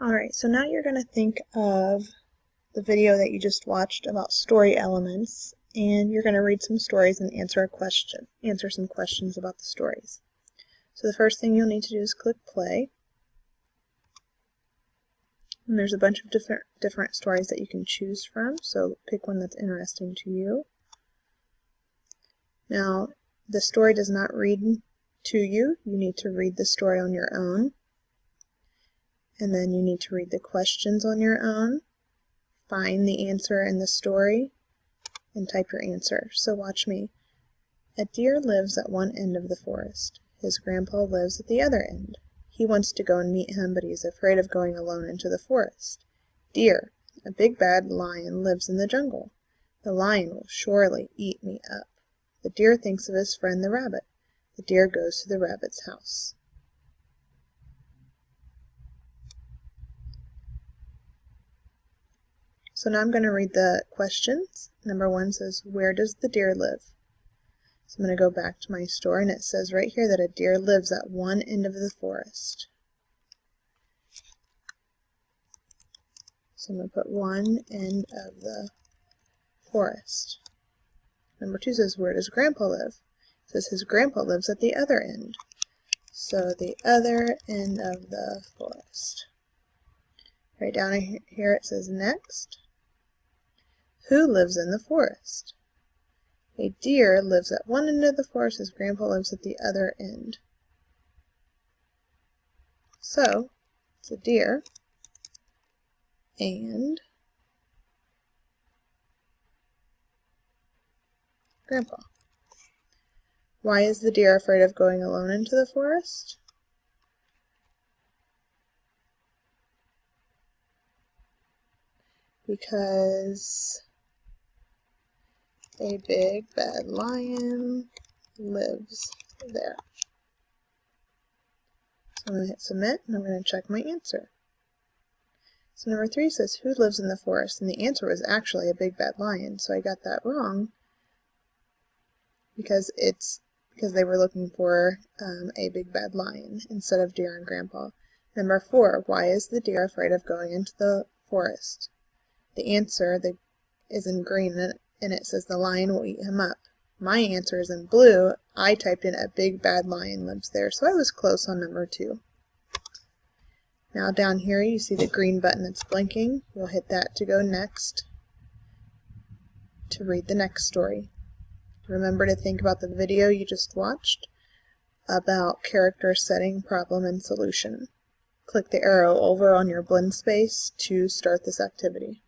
Alright, so now you're going to think of the video that you just watched about story elements, and you're going to read some stories and answer some questions about the stories. So the first thing you'll need to do is click play. And there's a bunch of different stories that you can choose from, so pick one that's interesting to you. Now, the story does not read to you. You need to read the story on your own. And then you need to read the questions on your own, find the answer in the story, and type your answer. So watch me. A deer lives at one end of the forest. His grandpa lives at the other end. He wants to go and meet him, but he is afraid of going alone into the forest. Deer, a big bad lion lives in the jungle. The lion will surely eat me up. The deer thinks of his friend the rabbit. The deer goes to the rabbit's house. So now I'm going to read the questions. Number 1 says, where does the deer live? So I'm going to go back to my story, and it says right here that a deer lives at one end of the forest. So I'm going to put one end of the forest. Number 2 says, where does Grandpa live? It says his grandpa lives at the other end. So the other end of the forest. Right down here it says next. Who lives in the forest? A deer lives at one end of the forest, his grandpa lives at the other end. So, it's a deer and grandpa. Why is the deer afraid of going alone into the forest? Because a big bad lion lives there. So I'm going to hit submit, and I'm going to check my answer. So number 3 says, who lives in the forest? And the answer was actually a big bad lion, so I got that wrong because they were looking for a big bad lion instead of deer and grandpa. Number 4, why is the deer afraid of going into the forest? The answer is in green, and it says the lion will eat him up. My answer is in blue. I typed in a big bad lion lives there, so I was close on number 2. Now down here you see the green button that's blinking. You'll hit that to go next, to read the next story. Remember to think about the video you just watched about character setting, problem, and solution. Click the arrow over on your blend space to start this activity.